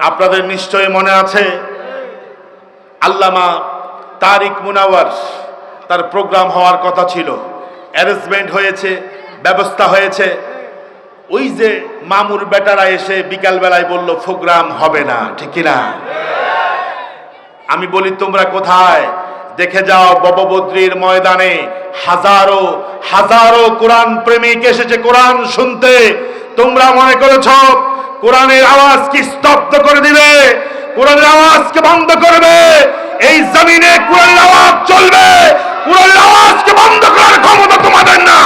আপনাদের নিশ্চয়ই মনে আছে আল্লামা তারিক মুনাওয়ার তার প্রোগ্রাম হওয়ার কথা ছিল, অ্যারেঞ্জমেন্ট হয়েছে, ব্যবস্থা হয়েছে। ওই যে মামুর বেটারা এসে বিকালবেলায় বলল প্রোগ্রাম হবে না, ঠিক কিনা? আমি বলি তোমরা কোথায়? দেখে যাও বববদ্রির ময়দানে হাজারো হাজারো কোরআন প্রেমিক এসেছে কোরআন শুনতে। তোমরা মনে করেছ কোরআনের আওয়াজকে স্তব্ধ করে দিবে, কোরআনের আওয়াজকে বন্ধ করবে? এই জমিনে কোরআনের আওয়াজ চলবে, কোরআনের আওয়াজকে বন্ধ করার ক্ষমতা তোমাদের না।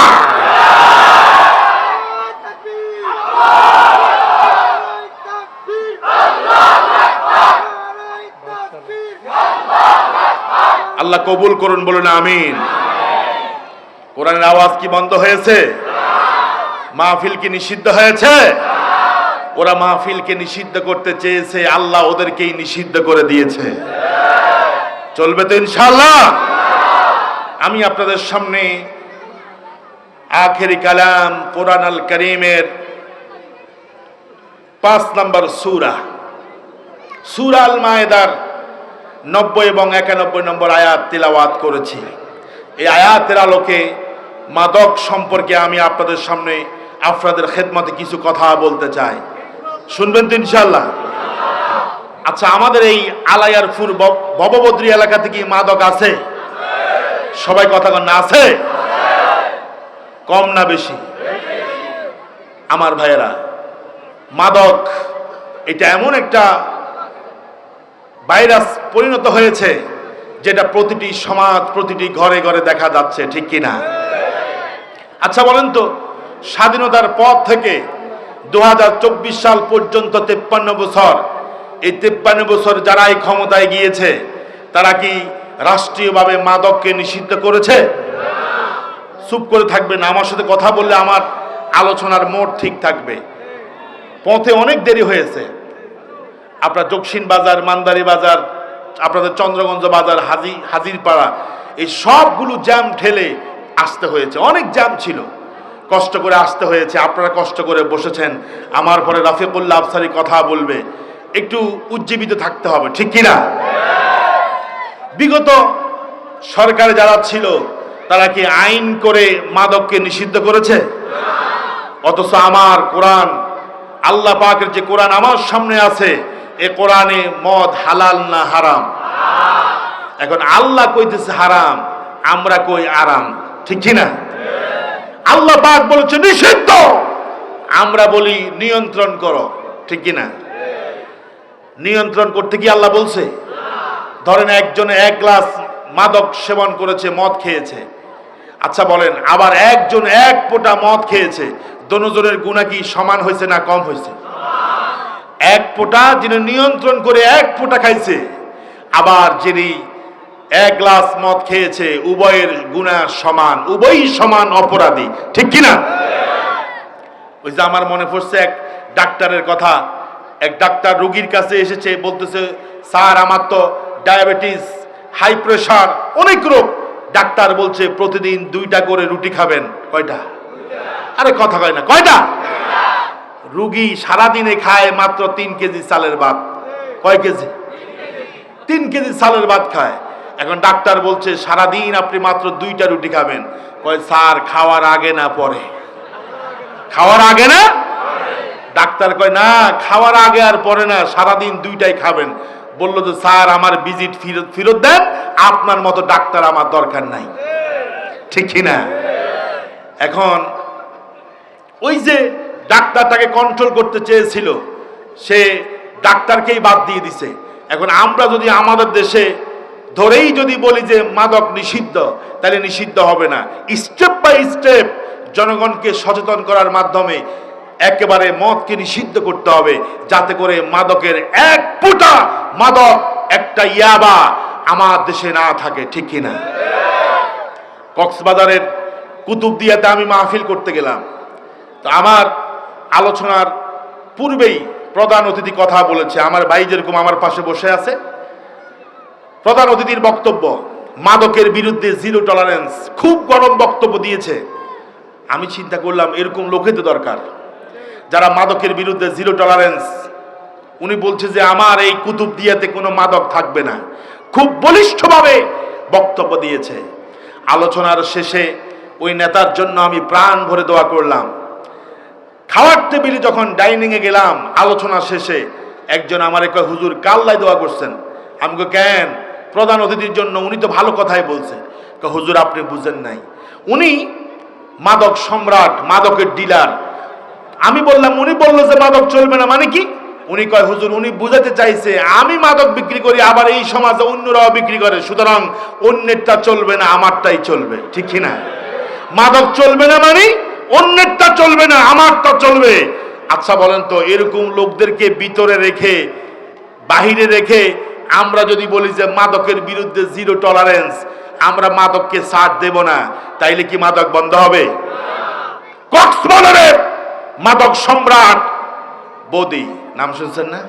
আল্লাহ কবুল করুন, বলুন আমিন। কোরআনের আওয়াজ কি বন্ধ হয়েছে? মাহফিল কি নিষিদ্ধ হয়েছে? ওরা মাহফিলকে নিষিদ্ধ করতে চেয়েছে, আল্লাহ ওদেরকেই নিষিদ্ধ করে দিয়েছে। চলবে তো ইনশাআল্লাহ। আমি আপনাদের সামনে আখেরি কালাম কোরআন আল কারীমের 5 নম্বর সূরা সূরা আল মায়েদার 90 এবং 91 নম্বর আয়াত তিলাওয়াত করেছি। এই আয়াতের আলোকে মাদক সম্পর্কে আমি আপনাদের সামনে আপনাদের খেদমতে কিছু কথা বলতে চাই। শুনবেন তো ইনশাআল্লাহ? আচ্ছা, আমাদের এই আলায়ারপুর বববদ্রি এলাকাতে কি মাদক আছে? সবাই কথা কন না, আছে? কম না বেশি? আমার ভাইয়েরা, মাদক এটা এমন একটা ভাইরাস পরিণত হয়েছে যেটা প্রতিটি সমাজ, প্রতিটি ঘরে ঘরে দেখা যাচ্ছে, ঠিক কিনা? আচ্ছা বলেন তো, স্বাধীনতার পর থেকে 2024 সাল পর্যন্ত 53 বছর, এই 53 বছর যারা এই ক্ষমতায় গিয়েছে তারা কি রাষ্ট্রীয়ভাবে মাদককে নিষিদ্ধ করেছে? চুপ করে থাকবে না, আমার সাথে কথা বললে আমার আলোচনার মোড় ঠিক থাকবে। পথে অনেক দেরি হয়েছে। আপনার দক্ষিণ বাজার, মান্দারি বাজার, আপনাদের চন্দ্রগঞ্জ বাজার, হাজিরপাড়া, এই সবগুলো জ্যাম ঠেলে আসতে হয়েছে। অনেক জ্যাম ছিল, কষ্ট করে আসতে হয়েছে। আপনারা কষ্ট করে বসেছেন, আমার পরে রফিকুল্লাহ আফসারী কথা বলবে, একটু উজ্জীবিত থাকতে হবে, ঠিক কিনা? বিগত সরকারে যারা ছিল তারা কি আইন করে মাদককে নিষিদ্ধ করেছে? অথচ আমার কোরআন, আল্লাহ পাকের যে কোরআন আমার সামনে আছে, এ কোরআনে মদ হালাল না হারাম? এখন আল্লাহ কইতেছে হারাম, আমরা কই আরাম, ঠিক কিনা? আল্লাহ পাক বলেছে নিষিদ্ধ, আমরা বলি নিয়ন্ত্রণ করো, ঠিক কিনা? নিয়ন্ত্রণ করতে কি আল্লাহ বলছে? ধরেন একজনে 1 গ্লাস মাদক সেবন করেছে, মদ খেয়েছে। আচ্ছা বলেন, আবার একজন 1 ফোঁটা মদ খেয়েছে, দুজনের গুনাহ কি সমান হয়েছে না কম হয়েছে? 1 ফোঁটা যিনি নিয়ন্ত্রণ করে 1 ফোঁটা খাইছে, আবার যিনি 1 গ্লাস মদ খেয়েছে, উভয়ের গুনাহ সমান, উভয়ই সমান অপরাধী, ঠিক কিনা? ওই যে আমার মনে পড়ছে এক ডাক্তারের কথা। এক ডাক্তার রোগীর কাছে এসেছে, বলতেছে স্যার আমার তো ডায়াবেটিস, হাই প্রেশার, অনেক রোগ। ডাক্তার বলছে প্রতিদিন 2টা করে রুটি খাবেন। কয়টা? আরে কথা কয় না, কয়টা? রোগী সারাদিনে খায় মাত্র 3 কেজি চালের ভাত। কয় কেজি? 3 কেজি চালের ভাত খায়। এখন ডাক্তার বলছে সারাদিন আপনি মাত্র 2টা রুটি খাবেন। কয় স্যার খাওয়ার আগে না পরে? খাওয়ার আগে না? ডাক্তার কয় না, খাওয়ার আগে আর পরে না, সারাদিন 2টাই খাবেন। বললো যে স্যার আমার ভিজিট ফেরত দেন, আপনার মতো ডাক্তার আমার দরকার নাই, ঠিক কিনা? এখন ওই যে ডাক্তারটাকে কন্ট্রোল করতে চেয়েছিল, সে ডাক্তারকেই বাদ দিয়ে দিছে। এখন আমরা যদি আমাদের দেশে ধরেই যদি বলি যে মাদক নিষিদ্ধ, তাহলে নিষিদ্ধ হবে না। স্টেপ বাই স্টেপ জনগণকে সচেতন করার মাধ্যমে একেবারে মদকে নিষিদ্ধ করতে হবে, যাতে করে মাদকের 1 ফোঁটা মাদক, একটা ইয়াবা আমার দেশে না থাকে, ঠিক কিনা? কক্সবাজারের কুতুবদিয়াতে আমি মাহফিল করতে গেলাম। তো আমার আলোচনার পূর্বেই প্রধান অতিথি কথা বলেছে। আমার ভাই যেরকম আমার পাশে বসে আছে, প্রধান অতিথির বক্তব্য মাদকের বিরুদ্ধে 0 টলারেন্স, খুব গরম বক্তব্য দিয়েছে। আমি চিন্তা করলাম এরকম লোকই তো দরকার, যারা মাদকের বিরুদ্ধে 0 টলারেন্স উনি বলছে যে আমার এই কুতুবদিয়াতে কোনো মাদক থাকবে না। খুব বলিষ্ঠভাবে বক্তব্য দিয়েছে। আলোচনার শেষে ওই নেতার জন্য আমি প্রাণ ভরে দোয়া করলাম। খাওয়ার টেবিলে যখন ডাইনিংয়ে গেলাম, আলোচনা শেষে একজন আমার কয়, হুজুর কাল্লাই দোয়া করছেন। আমি কই কেন? প্রধান অতিথির জন্য, উনি তো ভালো কথাই বলছে। হুজুর আপনি বুঝেন নাই, উনি মাদক সম্রাট, মাদকের ডিলার। আমি বললাম, উনি বললো যে মাদক চলবে না, মানে কি? উনি কয়, হুজুর উনি বুঝাতে চাইছে আমি মাদক বিক্রি করি, আবার এই সমাজে অন্যরাও বিক্রি করে, সুতরাং অন্যেরটা চলবে না, আমারটাই চলবে। ঠিক কিনা? মাদক চলবে না মানে অন্যেরটা চলবে না, আমারটা চলবে। আচ্ছা বলেন তো, এরকম লোকদেরকে ভিতরে রেখে, বাহিরে রেখে আমরা যদি বলি যে মাদকের বিরুদ্ধে জিরো টলারেন্স, আমরা মাদককে ছাড় দেব না, তাইলে কি মাদক বন্ধ হবে? কক্সবাজারের মাদক সম্রাট বদি, নাম শুনছেন না?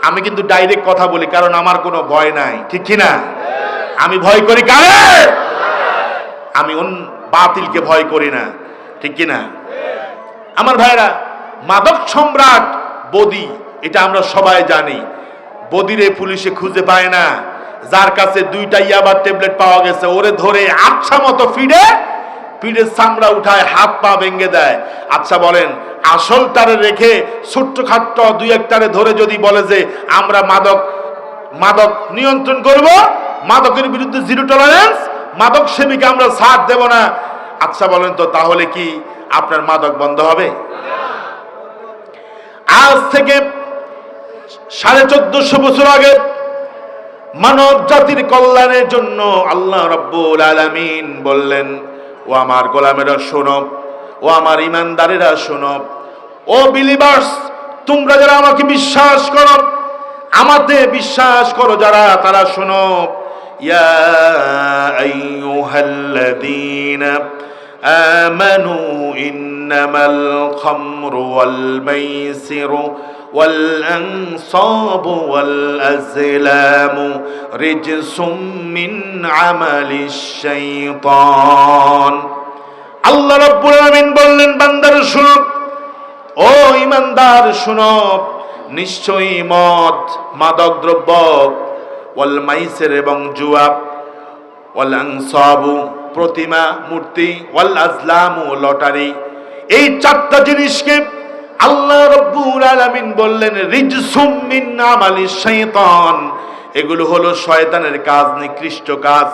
আমি কিন্তু ডাইরেক্ট কথা বলি, কারণ আমার কোনো ভয় নাই। ঠিক কিনা? আমি ভয় করি কারে? আমি বাতিলকে ভয় করি না। ঠিক কিনা? আমার ভাইরা, মাদক সম্রাট বদি, এটা আমরা সবাই জানি। বদিরে পুলিশে খুঁজে পায় না। যার কাছে 2টা ইয়াবার ট্যাবলেট পাওয়া গেছে, ওরে ধরে আচ্ছা মতো পিঠের চামড়া উঠায়, হাত পা ভেঙে দেয়। আচ্ছা বলেন, আসলটারে রেখে ছোট্ট খাট্ট 2-1টারে ধরে যদি বলে যে আমরা মাদক নিয়ন্ত্রণ করব, মাদকের বিরুদ্ধে জিরো টলারেন্স, মাদক সেবীকে আমরা ছাড় দেব না, আচ্ছা বলেন তো, তাহলে কি আপনার মাদক বন্ধ হবে? আজ থেকে 1450 বছর আগে মানব জাতির কল্যাণের জন্য আল্লাহ রাব্বুল আলামিন বললেন, ও আমার গোলামেরা শোনো, ও আমার ইমানদারেরা শোনো, ও বিলিভার্স, তোমরা যারা আমাকে বিশ্বাস করো, আমাতে বিশ্বাস করো যারা, তারা শোনো। ইয়া আইয়ুহাল্লাযীনা আমানু ইন্নামাল খামরু ওয়াল মাইসিরু ওয়াল আনসাবু ওয়াল আজলামু রিজসুম মিন আমালিশ শাইতান। আল্লাহ রাব্বুল আলামিন বললেন, বান্দারা শুনো, ও ঈমানদার শুনো, নিশ্চয়ই মদ, মাদক দ্রব্য, ওয়াল মাইসির এবং জুয়া, ওয়াল আনসাবু প্রতিমা মূর্তি, ওয়াল আজলামু লটারি, এই 4টা জিনিসকে আল্লাহ রাব্বুল আলামিন বললেন রিজসুম মিন আমালিশ শাইতান, এগুলো হলো শয়তানের কাজ, নিকৃষ্ট কাজ।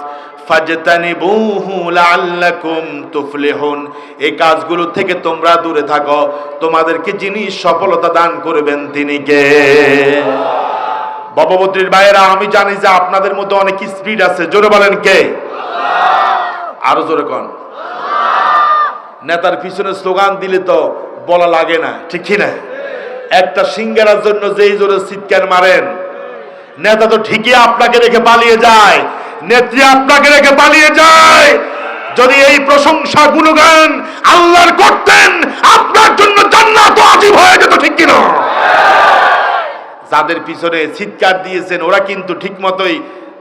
ফাজতানিবুহু লাআল্লাকুম তুফলিহুন, এই কাজগুলো থেকে তোমরা দূরে থাকো, তোমাদেরকে যিনি সফলতা দান করবেন তিনি কে? বাবাবতীর ভাইয়েরা, আমি জানি যে আপনাদের মধ্যে অনেক স্পিড আছে, জোরে বলেন কে? আরো জোরে কোন? নেতার পিছনে স্লোগান দিলে তো বলা লাগে না, ঠিক কি না? একটা সিঙ্গারার জন্য যেই জোরে চিৎকার মারেন, নেতা তো ঠিকই আপনাকে রেখে পালিয়ে যায়, নেত্রী আপনাকে রেখে পালিয়ে যায়। যদি এই প্রশংসা গুণগান আল্লাহর করতেন, আপনার জন্য জান্নাত ওয়াজিব হয়ে যেত, ঠিক কি না? যাদের পিছনে চিৎকার দিয়েছেন ওরা কিন্তু ঠিক মতোই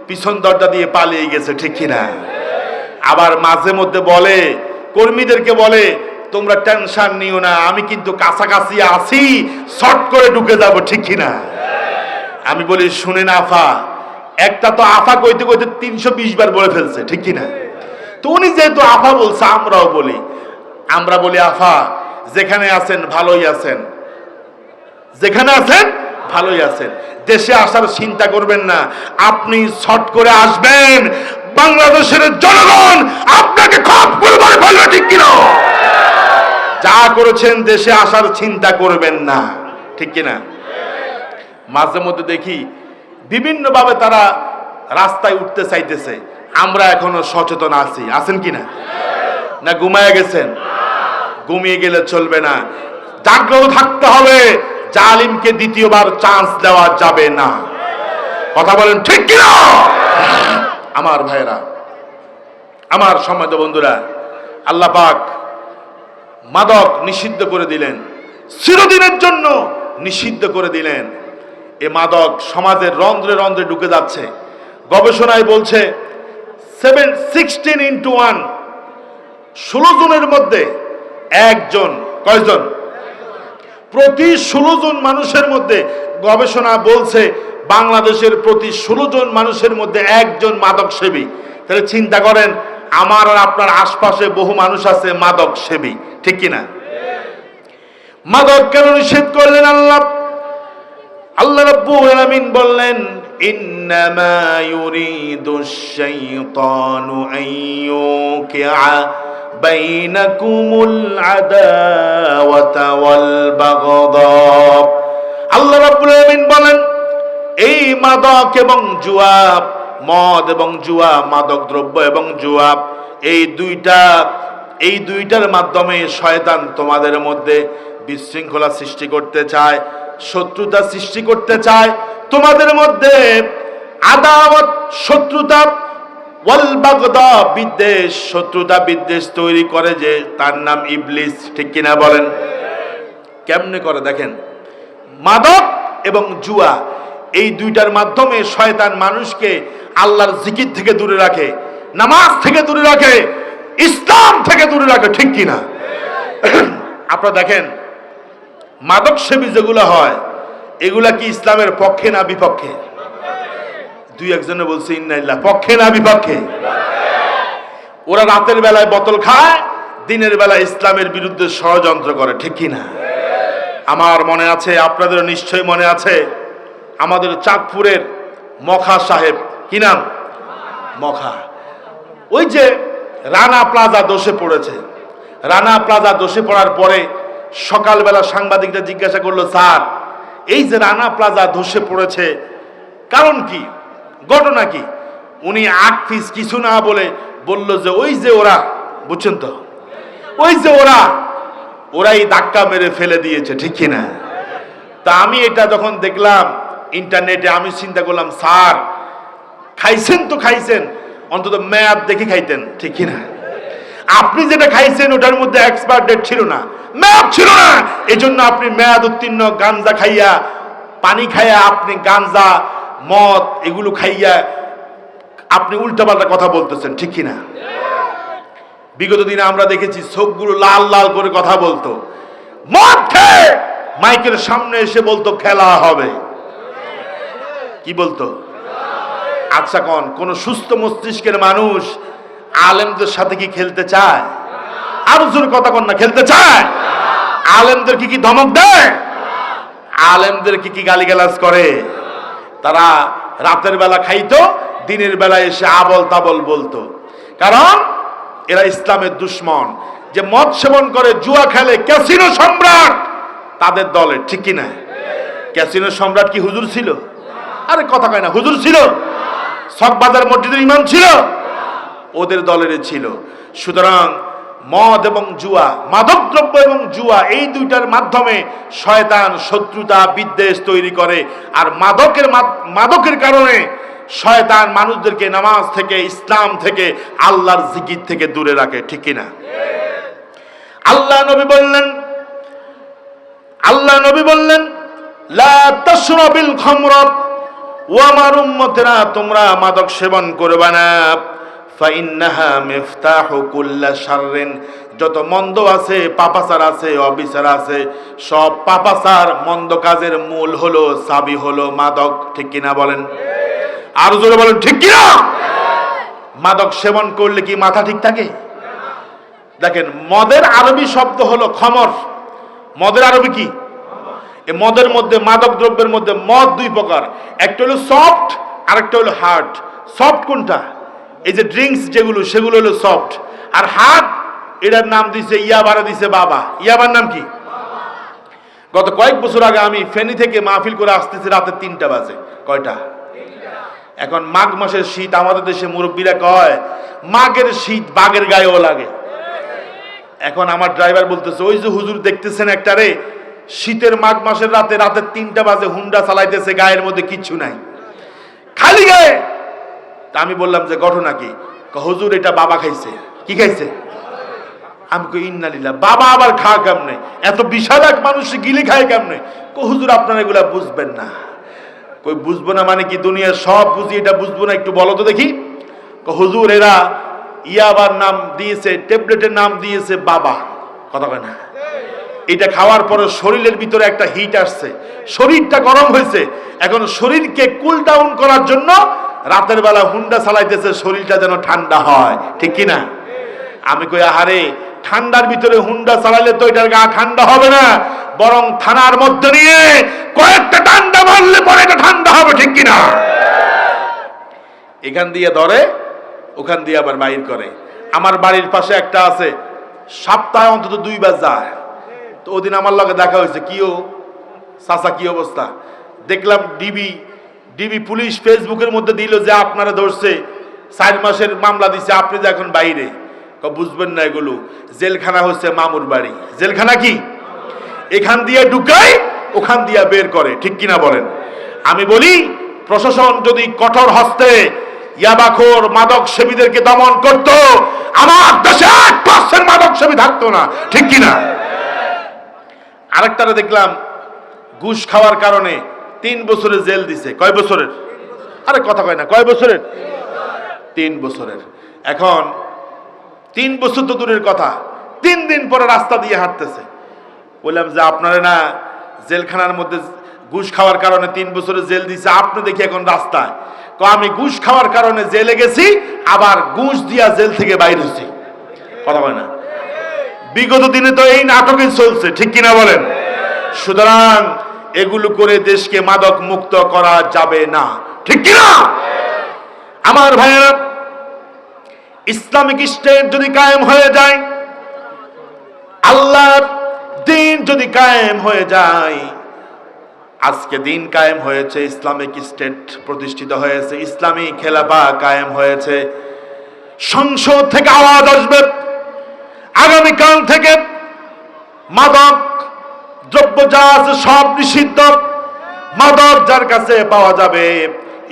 পিছন দরজা দিয়ে পালিয়ে গেছে, ঠিক কি না? আবার মাঝে মধ্যে বলে, কর্মীদেরকে বলে, তোমরা টেনশন নিও না, আমি কিন্তু কাছাকাছি আছি, শর্ট করে ঢুকে যাব, ঠিক কি না? আমি বলি, শুনেন আফা, একটা তো আফা কইতে কইতে 320 বার বলে ফেলছে, ঠিক কি না? তো উনি যেহেতু আফা বলছে, আমরা বলি আফা, যেখানে আছেন ভালোই আছেন, যেখানে আছেন ভালোই আছেন, দেশে আসার চিন্তা করবেন না, আপনি শর্ট করে আসবেন, বাংলাদেশের জনগণ আপনাকে খপ করে ধরে ফেলবে, ঠিক কিনা? যা করেছেন দেশে আসার চিন্তা করবেন না, ঠিক কিনা? মাঝে মধ্যে দেখি বিভিন্ন ভাবে তারা রাস্তায় উঠতে চাইতেছে, আমরা এখনো সচেতন আছি, আছেন কিনা? না ঘুমায় গেছেন? ঘুমিয়ে গেলে চলবে না, জাগ্রত থাকতে হবে, জালিমকে দ্বিতীয়বার চান্স দেওয়া যাবে না। কথা বলেন ঠিক কিনা? আমার ভাইরা, আমার সম্মানিত বন্ধুরা, আল্লাহ পাক মাদক নিষিদ্ধ করে দিলেন, চিরদিনের জন্য নিষিদ্ধ করে দিলেন। এ মাদক সমাজের রন্ধ্রে রন্ধ্রে ঢুকে যাচ্ছে। গবেষণায় বলছে 16 × 1, 16 জনের মধ্যে একজন, কয়জন? প্রতি 16 জন মানুষের মধ্যে গবেষণা বলছে বাংলাদেশের প্রতি 16 জন মানুষের মধ্যে একজন মাদক সেবী। তাহলে চিন্তা করেন, আমার আর আপনার আশপাশে বহু মানুষ আছে মাদক সেবী, ঠিক কিনা? মাদক কেন নিষেধ করলেন আল্লাহ? আল্লাহ রাব্বুল আলামিন বললেন, ইন্নামা ইউরিদুশ শাইতানু আইয়ুকিআ বাইনাকুমুল আদাওয়াতা ওয়াল বাগদা। আল্লাহ রাব্বুল আলামিন বলেন, এই মাদক এবং জুয়া, মদ এবং জুয়া, মাদক দ্রব্য এবং জুয়া, এই দুইটার মাধ্যমে শয়তান তোমাদের মধ্যে বিশৃঙ্খলা সৃষ্টি করতে চায়, শত্রুতা সৃষ্টি করতে চায়, তোমাদের মধ্যে আদাওয়াত, শত্রুতা, ওয়াল বাগদা, বিদ্বেষ, শত্রুতা বিদ্বেষ তৈরি করে, যে তার নাম ইবলিস, ঠিক কিনা বলেন? কেমনে করে দেখেন, মাদক এবং জুয়া এই দুইটার মাধ্যমে শয়তান মানুষকে আল্লাহর জিকির থেকে দূরে রাখে, নামাজ থেকে দূরে রাখে, ইসলাম থেকে দূরে রাখে, ঠিক কিনা? আপনারা দেখেন, মাদক সেবী যেগুলো হয় এগুলা কি ইসলামের পক্ষে না বিপক্ষে? দুই একজনে বলছে ইন্নালিল্লাহ, পক্ষে না বিপক্ষে? ওরা রাতের বেলায় বোতল খায়, দিনের বেলায় ইসলামের বিরুদ্ধে ষড়যন্ত্র করে, ঠিক কিনা? আমার মনে আছে, আপনাদেরও নিশ্চয়ই মনে আছে, আমাদের চাঁদপুরের মখা সাহেব, কি নাম? মখা। ওই যে রানা প্লাজা দোষে পড়েছে, রানা প্লাজা দোষে পড়ার পরে সকালবেলা সাংবাদিকরা জিজ্ঞাসা করলো, স্যার এই যে রানা প্লাজা ধসে পড়েছে কারণ কি, ঘটনা কি? উনি 8 পিস কিছু না বলে বলল যে ওই যে ওরা, বুঝছেন তো, ওই যে ওরাই ধাক্কা মেরে ফেলে দিয়েছে, ঠিক কিনা? তা আমি এটা যখন দেখলাম ইন্টারনেটে, আমি চিন্তা করলাম, স্যার খাইছেন তো খাইছেন, অন্তত মেয়াদ দেখে খাইতেন, ঠিক কিনা? আপনি যেটা খাইছেন ওটার মধ্যে এক্সপায়ার ডেট ছিল না, মেয়াদ ছিল না, এজন্য আপনি মেয়াদ উত্তীর্ণ গাঞ্জা খাইয়া, পানি খাইয়া, আপনি গাঞ্জা, মদ এগুলো খাইয়া আপনি উল্টাপাল্টা কথা বলতেছেন, ঠিক কিনা? বিগত দিনে আমরা দেখেছি চোখগুলো লাল লাল করে কথা বলতো, মদ খেয়ে মাইকের সামনে এসে বলতো খেলা হবে, কি বলতো? আচ্ছা কোন সুস্থ মস্তিষ্কের মানুষ আলেমদের সাথে কি খেলতে চায়? আরো জোরে কথা কন না, খেলতে চায়? আলেমদের কি ধমক দেয়? আলেমদের কি গালিগালাজ করে? তারা রাতের বেলা খাইতো, দিনের বেলা এসে আবল তাবল বলতো, কারণ এরা ইসলামের দুশ্মন। যে মদ সেবন করে, জুয়া খেলে, ক্যাসিনো সম্রাট তাদের দলে, ঠিক কিনা? ক্যাসিনো সম্রাট কি হুজুর ছিল? আরে কথা কয় না, হুজুর ছিল? চকবাজার মসজিদের ইমাম ছিল? ওদের দলের ছিল। সুতরাং মদ এবং জুয়া, মাদক দ্রব্য এবং জুয়া, এই দুইটার মাধ্যমে শয়তান শত্রুতা বিদ্বেষ তৈরি করে, আর মাদকের কারণে শয়তান মানুষদেরকে নামাজ থেকে, ইসলাম থেকে, আল্লাহর জিকির থেকে দূরে রাখে, ঠিক কিনা? আল্লাহ নবী বললেন লা তাশরাবিল খামরা, ও আমার উম্মতেরা তোমরা মাদক সেবন করবে না, ফাইন্নাহা মিফতাহু কুল্লা শাররিন, যত মন্দ আছে, পাপাচার আছে, অবিচার আছে, সব পাপাচার মন্দ কাজের মূল হলো, চাবি হলো মাদক, ঠিক কিনা বলেন? আর জোরে বলেন, ঠিক কিনা? মাদক সেবন করলে কি মাথা ঠিক থাকে? দেখেন, মদের আরবি শব্দ হলো খমর। মদের আরবি কি? এই মদের মধ্যে, মাদক দ্রব্যের মধ্যে মদ দুই প্রকার, একটা হলো সফট, আরেকটা হলো হার্ড। সফট কোনটা? এই যে ড্রিঙ্কস যেগুলো, সেগুলো হলো সফট। আর হার্ড, এটার নাম দিছে ইয়াবারে দিছে বাবা। ইয়াবার নাম কি? গত কয়েক বছর আগে আমি ফেনী থেকে মাহফিল করে আসতেছি, রাতে 3টা বাজে। কয়টা? এখন মাঘ মাসের শীত, আমাদের দেশে মুরব্বীরা কয় মাঘের শীত বাঘের গায়েও লাগে। এখন আমার ড্রাইভার বলতেছে, ওই যে হুজুর দেখতেছেন একটা রে, শীতের মাঘ মাসের রাতে 3টা বাজে হুন্ডা চালাইতেছে, গায়ের মধ্যে কিচ্ছু নাই, খালি গায়ে। তা আমি বললাম যে ঘটনা কি? হুজুর এটা বাবা খাইছে। কি খাইছে? আমি কই ইন্নালিল্লাহ, বাবা আবার খা কেমনে? এত বিশাল এক মানুষ গিলে খায় কেমনে? হুজুর আপনারা এগুলা বুঝবেন না। কই বুঝবো না মানে কি? দুনিয়ার সব বুঝি, এটা বুঝবো না? একটু বলো তো দেখি। হুজুর এরা ইয়াবার নাম দিয়েছে, ট্যাবলেটের নাম দিয়েছে বাবা। কথা কয় না? এটা খাওয়ার পরে শরীরের ভিতরে একটা হিট আসছে, শরীরটা গরম হয়েছে। এখন শরীরকে কুল ডাউন করার জন্য রাতের বেলা হুন্ডা চালাইতেছে, শরীরটা যেন ঠান্ডা হয়, ঠিক কিনা? আমি কই আহারে, ঠান্ডার ভিতরে হুন্ডা চালাইলে তো এটার গা ঠান্ডা হবে না, বরং থানার মধ্যে নিয়ে কয়েকটা ঠান্ডা মারলে পরে এটা ঠান্ডা হবে, ঠিক কিনা? এখান দিয়ে ধরে, ওখান দিয়ে আবার বাইর করে। আমার বাড়ির পাশে একটা আছে, সপ্তাহে অন্তত 2 বার যায়। তো ওদিন আমার লগে দেখা হয়েছে, কিও চাচা কি অবস্থা? দেখলাম ডিবি পুলিশ ফেসবুকের মধ্যে দিল যে আপনারা ধরছে, 4 মাসের মামলা দিছে, আপনি যে এখন বাইরে। বুঝবেন না, এগুলো জেলখানা হচ্ছে মামুর বাড়ি। জেলখানা কি? এখান দিয়ে ঢুকায়, ওখান দিয়ে বের করে, ঠিক কিনা বলেন? আমি বলি, প্রশাসন যদি কঠোর হস্তে ইয়াবাখোর মাদক সেবীদেরকে দমন করত, আমার দেশে 1% মাদক সেবী থাকতো না, ঠিক কিনা? আরেকটারে দেখলাম ঘুষ খাওয়ার কারণে 3 বছরের জেল দিছে। কয় বছরের? আরে কথা কয় না, কয় বছরের? 3 বছরের। এখন 3 বছর তো দূরের কথা, 3 দিন পরে রাস্তা দিয়ে হাঁটতেছে। বললাম যে আপনারা না জেলখানার মধ্যে ঘুষ খাওয়ার কারণে 3 বছরের জেল দিছে, আপনি দেখি এখন রাস্তায়। আমি ঘুষ খাওয়ার কারণে জেলে গেছি, আবার ঘুষ দিয়া জেল থেকে বাইর হয়েছি। কথা বলে না? বিগত দিনে তো এই নাটকই চলছে, ঠিক কিনা বলেন? সুতরাং এগুলো করে দেশকে মাদক মুক্ত করা যাবে না, ঠিক কিনা? আমার ভাইয়েরা, ইসলামিক স্টেট যদি কায়েম হয়ে যায়, আল্লাহর দিন যদি কায়েম হয়ে যায়, আজকে দিন কায়েম হয়েছে, ইসলামিক স্টেট প্রতিষ্ঠিত হয়েছে, ইসলামী খেলাফা কায়েম হয়েছে, সংসদ থেকে আওয়াজ আসবে আগামীকাল থেকে মাদক দ্রব্য যা আছে সব নিষিদ্ধ। মাদক যার কাছে পাওয়া যাবে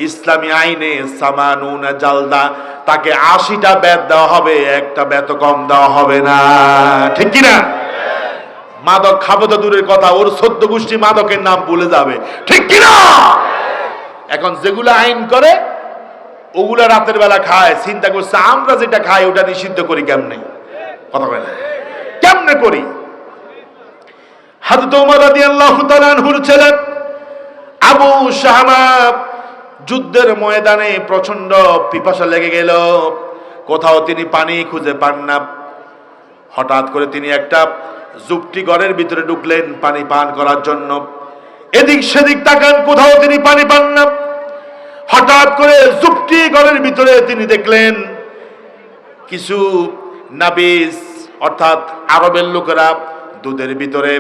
ইসলামী আইনে সামানুনা জালদা, তাকে 80টা বেত দেওয়া হবে, একটা বেত কম দেওয়া হবে না, ঠিক কিনা? মাদক খাবো তো দূরের কথা, ওর 14 গোষ্ঠী মাদকের নাম ভুলে যাবে, ঠিক কিনা? এখন যেগুলো আইন করে ওগুলা রাতের বেলা খায়, চিন্তা করছে আমরা যেটা খাই ওটা নিষিদ্ধ করি কেমনে? কথা বলে না, কেমনে করি? হযরত ওমর রাদিয়াল্লাহু তাআলা আনহুর ছেলে আবু শামা যুদ্ধের ময়দানে প্রচন্ড পিপাসা লেগে গেল, কোথাও তিনি পানি খুঁজে পান না। হঠাৎ করে তিনি একটা জুপটি ঘরের ভিতরে ঢুকলেন পানি পান করার জন্য। এদিক সেদিক তাকান, কোথাও তিনি পানি পান না। হঠাৎ করে জুপটি ঘরের ভিতরে তিনি দেখলেন কিছু নাবিজ, অর্থাৎ আরবের লোকেরা দুধের ভিতরে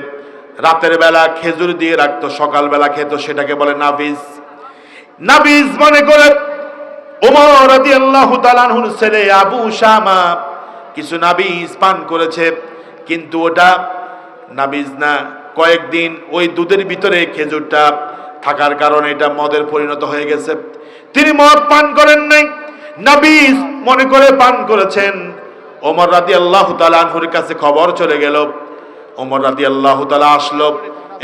রাতের বেলা খেজুর দিয়ে রাখতো, সকালবেলা খেত, সেটাকে বলে নাবিজ। নাবিজ মনে করে ওমর রাদিয়াল্লাহু তাআলা আনহুর ছেলে আবু শামা কিছু নাবিজ পান করেছে, কিন্তু ওটা নাবিজ না, কয়েকদিন ওই দুধের ভিতরে খেজুরটা থাকার কারণে এটা মদের পরিণত হয়ে গেছে। তিনি মদ পান করেন নাই, নাবিজ মনে করে পান করেছেন। ওমর রাদিয়াল্লাহু তাআলা আনহুর কাছে খবর চলে গেল। ওমর রাদিয়াল্লাহু তাআলা আসলো,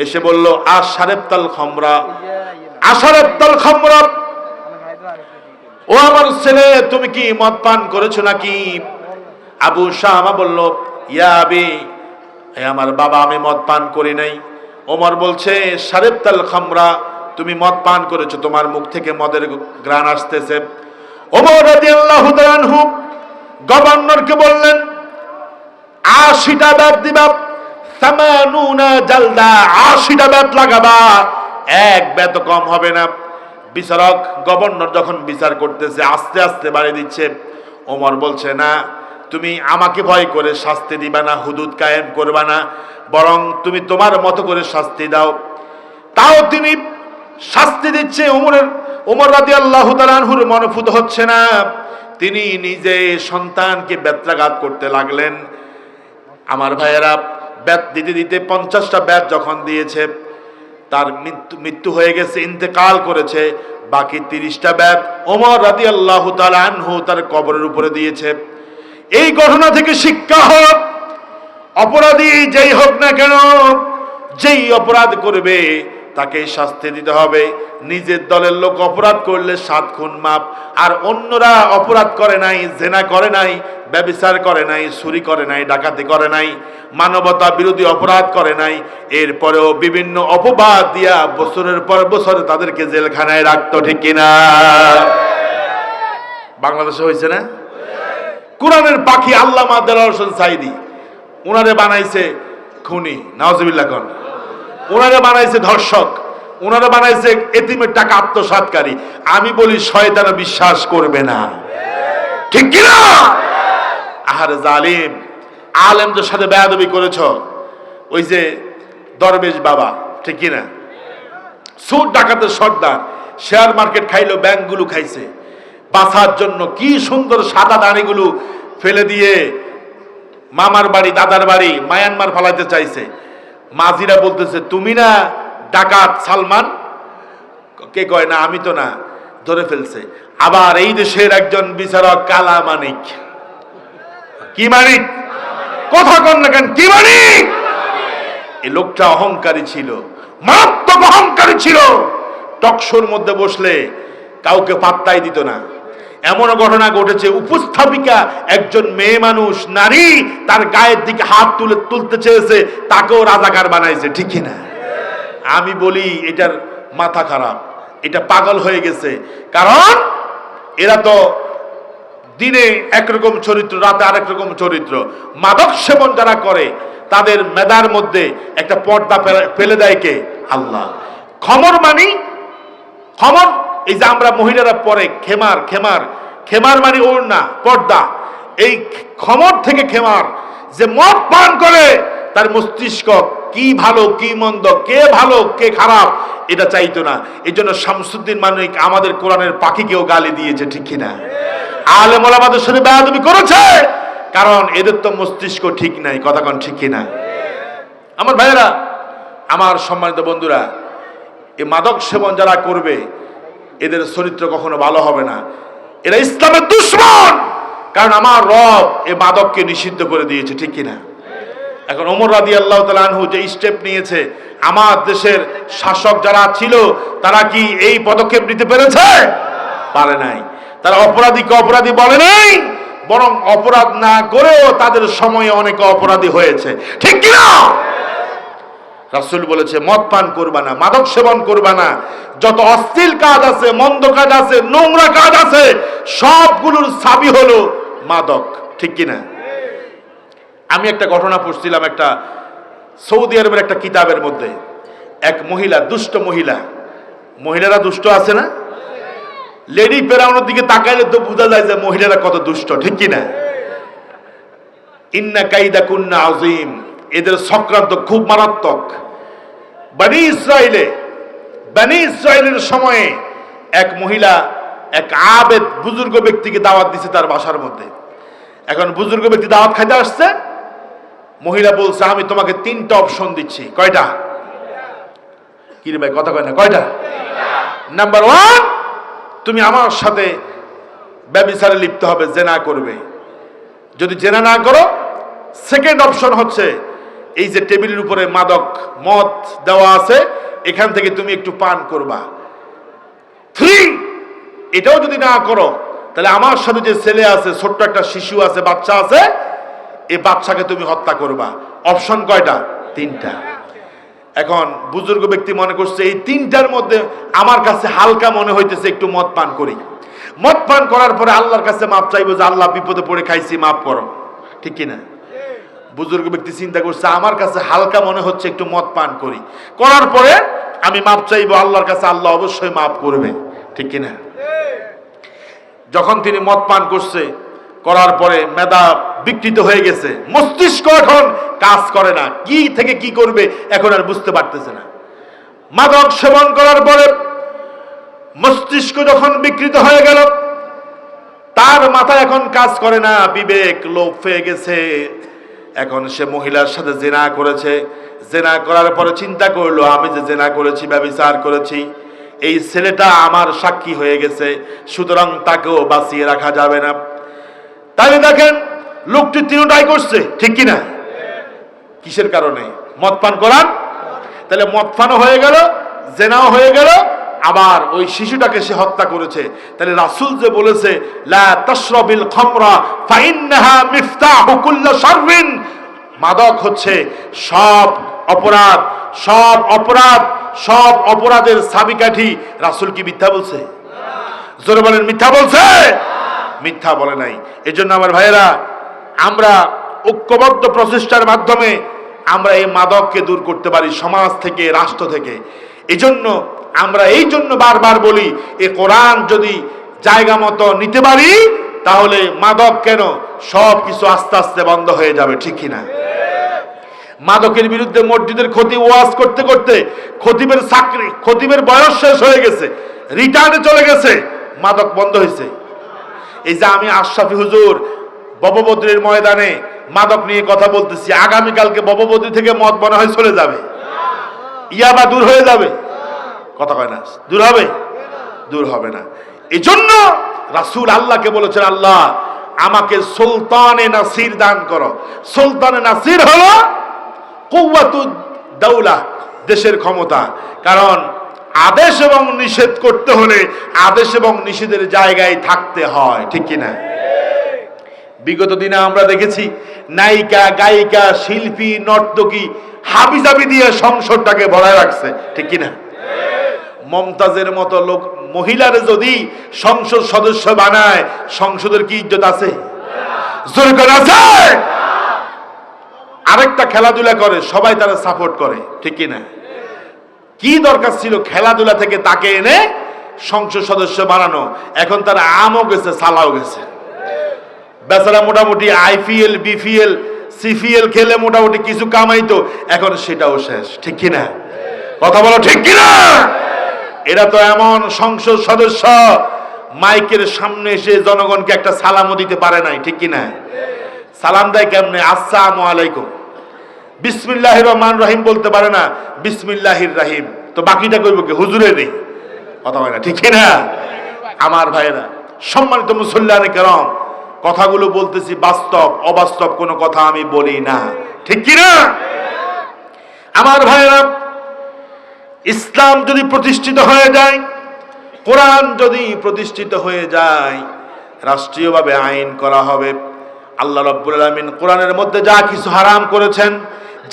এসে বলল আশারাবতাল খামরা, আশারাবতাল খামরা, ও আমার ছেলে তুমি কি মদ পান করেছো নাকি? আবু শামা বলল ইয়া আবি, হে আমার বাবা, আমি মদ পান করি নাই। ওমর বলছে শারাবতাল খামরা, তুমি মদ পান করেছো, তোমার মুখ থেকে মদের ঘ্রাণ আসতেছে। ওমর রাদিয়াল্লাহু তাআলা আনহু গভর্নরকে বললেন 80টা বেত দিবা, 80 জালদা, 80টা বেত লাগাবা, এক বেত কম হবে না। বিচারক গভর্নর যখন বিচার করতেছে আস্তে আস্তে বাড়ি দিচ্ছে। ওমর বলছে না, তুমি আমাকে ভয় করে শাস্তি দিবা না, হুদুদ কায়েম করবা না, বরং তুমি তোমার মতো করে শাস্তি দাও। তাও তিনি শাস্তি দিচ্ছে। ওমর রাদিয়াল্লাহু তাআলা আনহুর মনোপুত হচ্ছে না, তিনি নিজে সন্তানকে বেত্রাঘাত করতে লাগলেন। আমার ভাইয়েরা, বেত দিতে দিতে 50টা বেত যখন দিয়েছে, তার মৃত্যু হয়ে গেছে, ইন্তেকাল করেছে, বাকি 30টা বেত ওমর রাদিয়াল্লাহু তাআলা আনহু তার কবরের উপরে দিয়েছে। এই ঘটনা থেকে শিক্ষা হোক, অপরাধী যেই হোক না কেন, যেই অপরাধ করবে তাকে শাস্তি দিতে হবে। নিজের দলের লোক অপরাধ করলে 7 খুন মাপ, আর অন্যরা অপরাধ করে নাই, জেনা করে নাই, ব্যভিচার করে নাই, চুরি করে নাই, ডাকাতি করে নাই, মানবতা বিরোধী অপরাধ করে নাই, এরপরেও বিভিন্ন অপবাদ দিয়া বছরের পর বছর তাদেরকে জেলখানায় রাখতো, ঠিক কিনা? বাংলাদেশে হয়েছে না? কোরআনের পাখি আল্লামা দেলাওয়ার হোসেন সাইদি, ওনারে বানাইছে খুনি, নাউজুবিল্লাহ কোন, ওনারে বানাইছে ধর্ষক, ওনারে বানাইছে এতিমের টাকা আত্মসাৎকারী। আমি বলি শয়তান বিশ্বাস করবে না, ঠিক কিনা? আহারে জালিম, আলেমদের সাথে বেয়াদবি করেছ, ওই যে দরবেশ বাবা, ঠিক কিনা? সুদ ডাকাতের সর্দার, শেয়ার মার্কেট খাইলো, ব্যাংকগুলো খাইছে, বাঁচার জন্য কি সুন্দর সাদা দাড়িগুলো ফেলে দিয়ে মামার বাড়ি, দাদার বাড়ি মায়ানমার ফালাইতে চাইছে। মাঝিরা বলতেছে, তুমি না ডাকাত সালমান? কে কয় না, আমি তো না, ধরে ফেলছে। আবার এই দেশের একজন বিচারক কালা মানিক, কি মানিক, কথা কন না কেন, কি মানিক? এই লোকটা অহংকারী ছিল, মারাত্মক অহংকারী ছিল। টকশোর মধ্যে বসলে কাউকে পাত্তাই দিত না। এমন ঘটনা ঘটেছে, উপস্থাপিকা একজন মেয়ে মানুষ, নারী, তার গায়ের দিকে হাত তুলতে চেয়েছে, তাকেও রাজাকার বানাইছে, ঠিক কিনা? আমি বলি এটার মাথা খারাপ, এটা পাগল হয়ে গেছে। কারণ এরা তো দিনে একরকম চরিত্র, রাতে আরেক রকম চরিত্র। মাদক সেবন যারা করে তাদের মেধার মধ্যে একটা পর্দা ফেলে দেয় কে? আল্লাহ। খমর মানি, খমর এই যে আমরা মহিলারা পরে খেমার, খেমার, খেমার মানে ওড়না, পর্দা, এই খমর থেকে খেমার, যে মদ পান করে তার মস্তিষ্ক কি ভালো কি মন্দ, কে ভালো কে খারাপ এটা চাইতো না। এই জন্য শামসুদ্দিন মানিক আমাদের কোরআনের পাখিকেও গালি দিয়েছে, ঠিক কিনা? আলেম ওলামাদের সাথে বেয়াদবি করেছে, কারণ এদের তো মস্তিষ্ক ঠিক নাই, কথা কন, ঠিক কিনা? আমার ভাইয়েরা, আমার সম্মানিত বন্ধুরা, এই মাদক সেবন যারা করবে এদের চরিত্র কখনো ভালো হবে না। এরা ইসলামের দুশমন, কারণ আমার রব এই মাদককে নিষিদ্ধ করে দিয়েছে, ঠিক কিনা? এখন ওমর রাদিয়াল্লাহু তাআলা আনহু যে স্টেপ নিয়েছে, আমার দেশের শাসক যারা ছিল তারা কি এই পদক্ষেপ নিতে পেরেছে? পারে নাই। তারা অপরাধীকে অপরাধী বলে নাই, বরং অপরাধ না করেও তাদের সময়ে অনেক অপরাধী হয়েছে, ঠিক কিনা? রাসূল বলেছে, মদ পান করবা না, মাদক সেবন করবা না, যত অশ্লীল কাজ আছে, মন্দ কাজ আছে, নোংরা কাজ আছে, সবগুলোর চাবি হলো মাদক, ঠিক কিনা? আমি একটা ঘটনা পড়ছিলাম একটা সৌদি আরবের একটা কিতাবের মধ্যে। এক মহিলা, দুষ্ট মহিলা, মহিলারা দুষ্ট আছে না? লেডি ফেরাউনের দিকে তাকাইলে তো বোঝা যায় যে মহিলারা কত দুষ্ট, ঠিক কিনা? ইন্না কাইদা কুন্না আযীম, এদের চক্রান্ত খুব মারাত্মক। বনি ইসরায়েলের সময়ে এক মহিলা এক আবেদ বুজুর্গ ব্যক্তিকে দাওয়াত দিছে তার বাসার মধ্যে। এখন বুজুর্গ ব্যক্তি দাওয়াত খাইতে আসছে, মহিলা বলছে, আমি তোমাকে 3টা অপশন দিচ্ছি। কয়টা? কি রে ভাই, কথা কয় না, কয়টা? নাম্বার 1, তুমি আমার সাথে ব্যভিচারে লিপ্ত হবে, জেনা করবে। যদি জেনা না করো, সেকেন্ড অপশন হচ্ছে এই যে টেবিলের উপরে মাদক মদ দেওয়া আছে, এখান থেকে তুমি একটু পান করবা। 3, এটাও যদি না করো, তাহলে আমার সাথে যে ছেলে আছে, ছোট্ট একটা শিশু আছে, বাচ্চা আছে, এই বাচ্চাকে তুমি হত্যা করবা। অপশন কয়টা? 3টা। এখন বুজুর্গ ব্যক্তি মনে করছে এই 3টার মধ্যে আমার কাছে হালকা মনে হইতেছে, একটু মদ পান করি। মদ পান করার পরে আল্লাহর কাছে মাপ চাইবো যে আল্লাহ বিপদে পড়ে খাইছি, মাফ করো, ঠিক কিনা? বুজুর্গ ব্যক্তি চিন্তা করছে, আমার কাছে হালকা মনে হচ্ছে, একটু মদ পান করি, করার পরে আমি মাপ চাইবো আল্লাহর কাছে, আল্লাহ অবশ্যই মাফ করবে, ঠিক কিনা? যখন তিনি মদ পান করছে, করার পরে মেধা বিকৃত হয়ে গেছে, মস্তিষ্ক এখন কাজ করে না, কি থেকে কি করবে এখন আর বুঝতে পারতেছে না। মাদক সেবন করার পরে মস্তিষ্ক যখন বিকৃত হয়ে গেল, তার মাথা এখন কাজ করে না, বিবেক লোপ পেয়ে গেছে। এখন সে মহিলার সাথে জেনা করেছে। জেনা করার পরে চিন্তা করলো, আমি যে জেনা করেছি, ব্যভিচার করেছি, এই ছেলেটা আমার সাক্ষী হয়ে গেছে, সুতরাং তাকেও বাঁচিয়ে রাখা যাবে না। তাহলে দেখেন লোকটি 3টাই করছে, ঠিক কিনা? কিসের কারণে? মদ পান করার। তাহলে মদ পানও হয়ে গেল, জেনাও হয়ে গেল, আবার ওই শিশুটাকে সে হত্যা করেছে। তাহলে রাসূল যে বলেছে লা তাশরাবিল খামরা ফাইন্নাহা মিফতাহু কুল্লি শাররিন, মাদক হচ্ছে সব অপরাধ, সব অপরাধের চাবিকাঠি। রাসূল কি মিথ্যা বলছে? জোরে বলেন, মিথ্যা বলছে? মিথ্যা বলে নাই। এজন্য আমার ভাইয়েরা, আমরা ঐক্যবদ্ধ প্রচেষ্টার মাধ্যমে আমরা এই মাদককে দূর করতে পারি সমাজ থেকে, রাষ্ট্র থেকে। আমরা এই জন্য বারবার বলি, এই কোরআন যদি জায়গা মতো নিতে পারি তাহলে মাদক কেন, সব কিছু আস্তে আস্তে বন্ধ হয়ে যাবে, ঠিক কিনা? মাদকের বিরুদ্ধে মসজিদের খতিব ওয়াজ করতে করতে খতিবের বয়স শেষ হয়ে গেছে, রিটার্নে চলে গেছে, মাদক বন্ধ হয়েছে। এই যে আমি আশরাফি হুজুর বববদ্রির ময়দানে মাদক নিয়ে কথা বলতেছি, আগামীকালকে বববদ্রি থেকে মদ মনে হয় চলে যাবে, ইয়াবা দূর হয়ে যাবে, কথা কয় না, দূর হবে? দূর হবে না। এই জন্য রাসূল আল্লাহকে বলেছেন, আল্লাহ আমাকে সুলতানে নাসির দান করো। সুলতানে নাসির হলো কুওয়াতুদ দাওলা, দেশের ক্ষমতা। কারণ আদেশ এবং নিষেধ করতে হলে আদেশ এবং নিষেধের জায়গায় থাকতে হয়, ঠিক কিনা? বিগত দিনে আমরা দেখেছি নায়িকা, গায়িকা, শিল্পী, নর্তকী হাবিজাবি দিয়ে সংসদটাকে ভরায় রাখছে, ঠিক কিনা? মমতাজের মতো লোক মহিলারে যদি সংসদ সদস্য বানায়, সংসদের কি ইজ্জত আছে? জোর করে আছে? আরেকটা খেলাধুলা করে, সবাই তারা সাপোর্ট করে, ঠিক কিনা? কি দরকার ছিল খেলাধুলা থেকে তাকে এনে সংসদ সদস্য বানানো? এখন তারা আমও গেছে, সালাও গেছে। বেচারা মোটামুটি আইপিএল, বিপিএল, সিপিএল খেলে মোটামুটি কিছু কামাইতো, এখন সেটাও শেষ, ঠিক কিনা? কথা বলো, ঠিক কিনা? এরা তো এমন সংসদ সদস্য, মাইকের সামনে এসে জনগণকে একটা সালামও দিতে পারে নাই, ঠিক কিনা? সালাম দেয় কেমনে? আসসালামু আলাইকুম। বিসমিল্লাহির রহমানির রহিম বলতে পারে না, বিসমিল্লাহির রহিম। তো বাকিটা কইব কি? হুজুরে নেই, কথা হয় না, ঠিক কিনা? আমার ভাইয়েরা, সম্মানিত মুসল্লিয়ানে কেরাম, কথাগুলো বলতেছি বাস্তব, অবাস্তব কোনো কথা আমি বলি না, ঠিক কিনা? আমার ভাইয়েরা, ইসলাম যদি প্রতিষ্ঠিত হয়ে যায়, কোরআন যদি প্রতিষ্ঠিত হয়ে যায়, রাষ্ট্রীয়ভাবে আইন করা হবে। আল্লাহ রাব্বুল আলামিন কোরআনের মধ্যে যা কিছু হারাম করেছেন,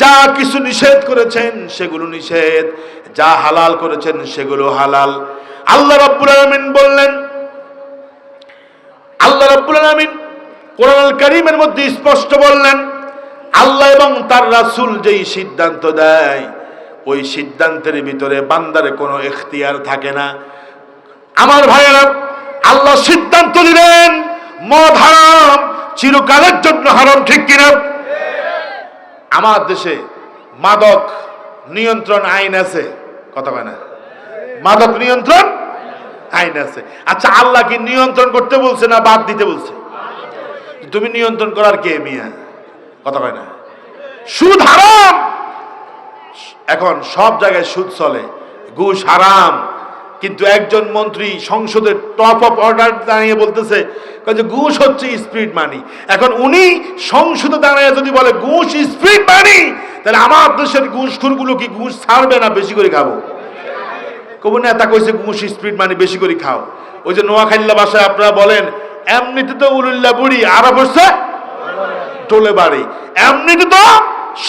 যা কিছু নিষেধ করেছেন সেগুলো নিষেধ, যা হালাল করেছেন সেগুলো হালাল। আল্লাহ রাব্বুল আলামিন বললেন, আল্লাহ রাব্বুল আলামিন কোরআনুল কারীমের মধ্যে স্পষ্ট বললেন, আল্লাহ এবং তার রাসূল যেই সিদ্ধান্ত দেয়, ওই সিদ্ধান্তের ভিতরে বান্দার কোনো এখতিয়ার থাকে না। আমার ভাইয়েরা, আল্লাহ সিদ্ধান্ত দিলেন মদ হারাম, চিরকালের জন্য হারাম, ঠিক কিনা? আমার দেশে মাদক নিয়ন্ত্রণ আইন আছে, কথা কয় না? মাদক নিয়ন্ত্রণ আইন আছে। আচ্ছা, আল্লাহ কি নিয়ন্ত্রণ করতে বলছে না বাদ দিতে বলছে? তুমি নিয়ন্ত্রণ করার কে মিয়া, কথা কয় না? সুদ হারাম, এখন সব জায়গায় সুদ চলে, ঘুষ হারাম, কিন্তু একজন মন্ত্রী সংসদের টপ অফ অর্ডার দাঁড়িয়ে বলতেছে যে ঘুষ হচ্ছে স্পিড মানি। এখন উনি সংসদে দাঁড়িয়ে যদি বলে ঘুষ স্পিড মানি, তাহলে আমার দেশের ঘুষখোরগুলো কি ঘুষ ছাড়বে না বেশি করে খাবো? কবু নেতা কইছে ঘুষ স্পিড মানি বেশি করে খাও। ওই যে নোয়াখাইল্লা ভাষায় আপনারা বলেন, এমনিতে তো উলুল্লা বুড়ি আরো বসছে টোলে বাড়ি, এমনিতে তো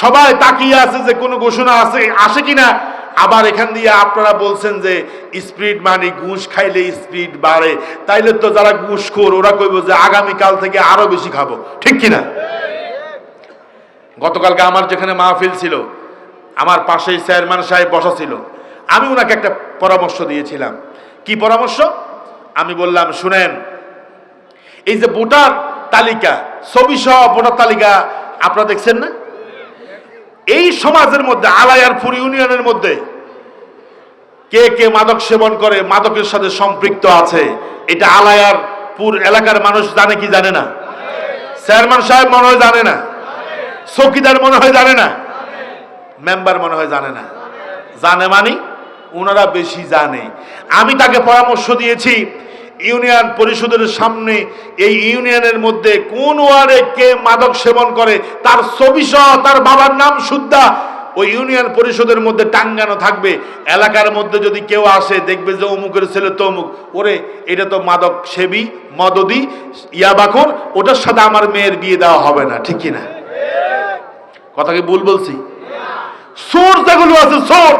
সবাই তাকিয়ে আছে যে কোনো ঘোষণা আসে কিনা। আবার এখান দিয়ে আপনারা বলছেন যে স্পিড মানি, ঘুষ খাইলে স্পিড বাড়ে, তাইলে তো যারা ঘুষখোর ওরা কইব যে আগামীকাল থেকে আরো বেশি খাবো, ঠিক কিনা? গতকালকে আমার যেখানে মাহফিল ছিল, আমার পাশেই চেয়ারম্যান সাহেব বসা ছিল, আমি ওনাকে একটা পরামর্শ দিয়েছিলাম। কি পরামর্শ? আমি বললাম, শুনেন, এই যে ভোটার তালিকা, ছবি সহ ভোটার তালিকা আপনারা দেখছেন না? এই সমাজের মধ্যে আলায়ারপুর ইউনিয়নের মধ্যে কে কে মাদক সেবন করে, মাদকের সাথে সম্পৃক্ত আছে, এটা আলায়ারপুর এলাকার মানুষ জানে কি জানে না? চেয়ারম্যান সাহেব মনে হয় জানে না, চৌকিদার মনে হয় জানে না, মেম্বার মনে হয় জানে না। জানে মানে ওনারা বেশি জানে। আমি তাকে পরামর্শ দিয়েছি, ইউনিয়ন পরিষদের সামনে এই ইউনিয়নের মধ্যে কোন ওয়ার্ডে কে মাদক সেবন করে তার ছবি সহ, তার বাবার নাম সুদ্ধা ওই ইউনিয়ন পরিষদের মধ্যে টাঙ্গানো থাকবে। এলাকার মধ্যে যদি কেউ আসে দেখবে যে অমুকের ছেলে তো অমুক, ওরে এটা তো মাদক সেবী, মদদি, ইয়াবাখোর, ওটার সাথে আমার মেয়ের বিয়ে দেওয়া হবে না। ঠিক কিনা? কথা কি ভুল বলছি? সোর যেগুলো আছে, সোর